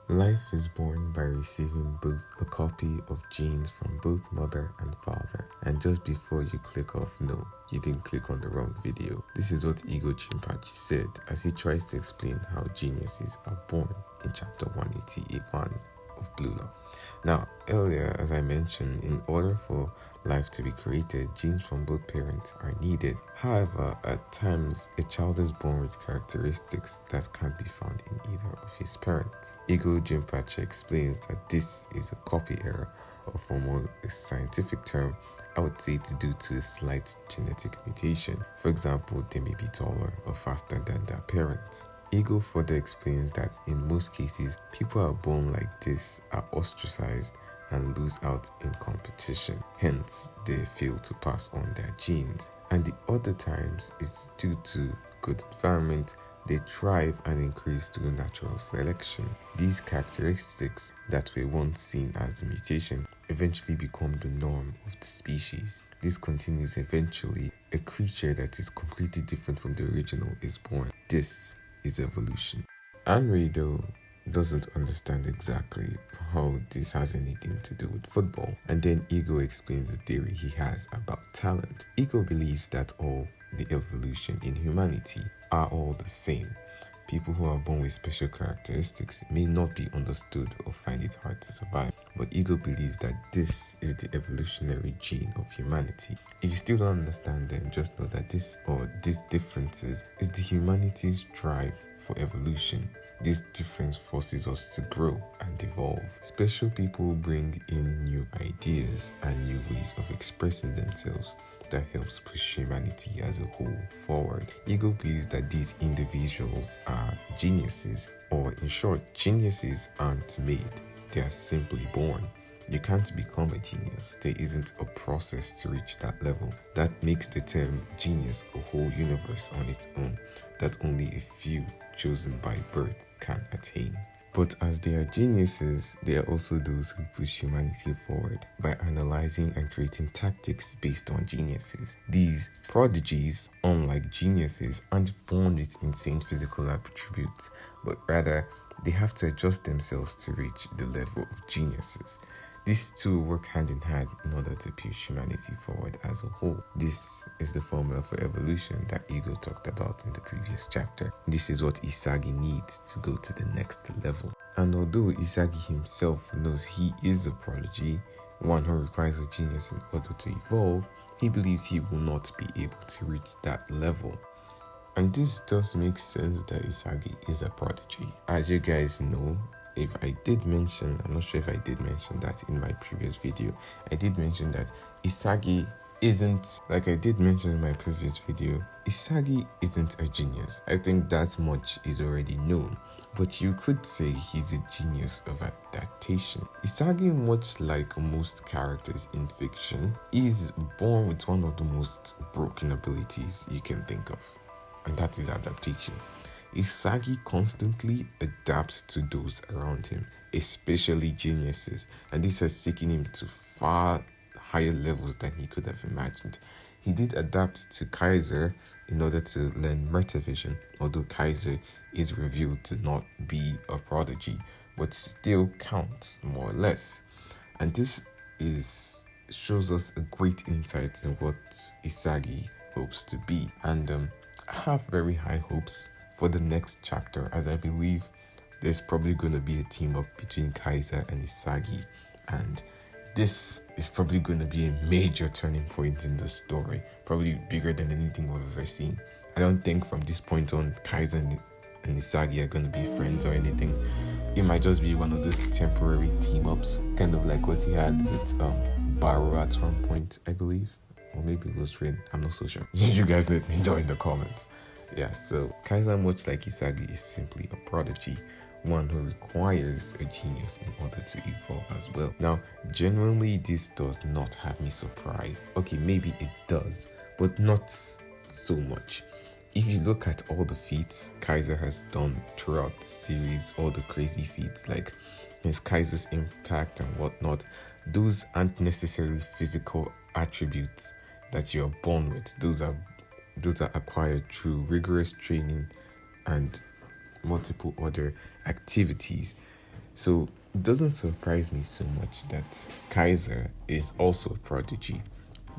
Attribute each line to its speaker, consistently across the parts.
Speaker 1: Life is born by receiving both a copy of genes from both mother and father. And just before you click off, no, you didn't click on the wrong video. This is what Ego Jinpachi said as he tries to explain how geniuses are born in chapter 181 of Blue Law. Now, earlier, as I mentioned, in order for life to be created, genes from both parents are needed. However, at times, a child is born with characteristics that can't be found in either of his parents. Ego Jinpachi explains that this is a copy error, or for more scientific term, I would say it's due to a slight genetic mutation. For example, they may be taller or faster than their parents. Ego further explains that in most cases, people are born like this are ostracized and lose out in competition. Hence, they fail to pass on their genes. And the other times, it's due to good environment, they thrive and increase through natural selection. These characteristics that were once seen as a mutation eventually become the norm of the species. This continues eventually. A creature that is completely different from the original is born. This is evolution. Henry, though, doesn't understand exactly how this has anything to do with football. And then Ego explains the theory he has about talent. Ego believes that all the evolution in humanity are all the same. People who are born with special characteristics may not be understood or find it hard to survive, but Ego believes that this is the evolutionary gene of humanity. If you still don't understand, then just know that these differences is the humanity's drive for evolution. This difference forces us to grow and evolve. Special people bring in new ideas and new ways of expressing themselves that helps push humanity as a whole forward. Ego believes that these individuals are geniuses, or in short, geniuses aren't made, they are simply born. You can't become a genius. There isn't a process to reach that level. That makes the term genius a whole universe on its own that only a few chosen by birth can attain. But as they are geniuses, they are also those who push humanity forward by analyzing and creating tactics based on geniuses. These prodigies, unlike geniuses, aren't born with insane physical attributes, but rather they have to adjust themselves to reach the level of geniuses. These two work hand in hand in order to push humanity forward as a whole. This is the formula for evolution that Ego talked about in the previous chapter. This is what Isagi needs to go to the next level. And although Isagi himself knows he is a prodigy, one who requires a genius in order to evolve, he believes he will not be able to reach that level. And this does make sense that Isagi is a prodigy. As you guys know, if I did mention, I'm not sure if I did mention that in my previous video, I did mention that Isagi isn't, like I did mention in my previous video, Isagi isn't a genius. I think that much is already known, but you could say he's a genius of adaptation. Isagi, much like most characters in fiction, is born with one of the most broken abilities you can think of, and that is adaptation. Isagi constantly adapts to those around him, especially geniuses, and this has taken him to far higher levels than he could have imagined. He did adapt to Kaiser in order to learn metavision, although Kaiser is revealed to not be a prodigy, but still counts more or less. And this shows us a great insight in what Isagi hopes to be. And I have very high hopes for the next chapter, as I believe there's probably going to be a team up between Kaiser and Isagi, and this is probably going to be a major turning point in the story, probably bigger than anything we've ever seen. I don't think from this point on Kaiser and Isagi are going to be friends or anything. It might just be one of those temporary team ups, kind of like what he had with Baro at one point, I believe, or maybe it was Rin. I'm not so sure. You guys let me know in the comments. Yeah, so Kaiser, much like Isagi, is simply a prodigy, one who requires a genius in order to evolve as well. Now, genuinely, this does not have me surprised. Okay, maybe it does, but not so much. If you look at all the feats Kaiser has done throughout the series, all the crazy feats like his Kaiser's impact and whatnot, those aren't necessarily physical attributes that you're born with. Those are acquired through rigorous training and multiple other activities. So it doesn't surprise me so much that Kaiser is also a prodigy,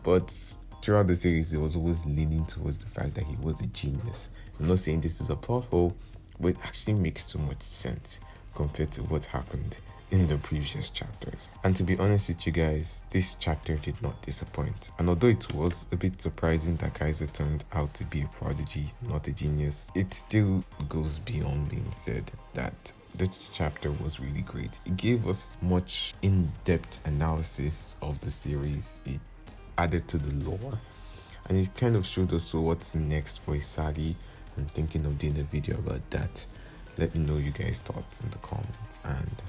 Speaker 1: but throughout the series, it was always leaning towards the fact that he was a genius. I'm not saying this is a plot hole, but it actually makes too much sense compared to what happened in the previous chapters. And to be honest with you guys, this chapter did not disappoint. And although it was a bit surprising that Kaiser turned out to be a prodigy, not a genius, it still goes beyond being said that the chapter was really great. It gave us much in-depth analysis of the series. It added to the lore, and it kind of showed us what's next for Isagi. I'm thinking of doing a video about that. Let me know you guys' thoughts in the comments. And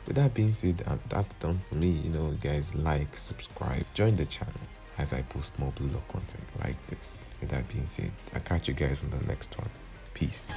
Speaker 1: with that being said, that's done for me. You guys, like, subscribe, join the channel as I post more Blue Lock content like this. With that being said, I'll catch you guys on the next one. Peace.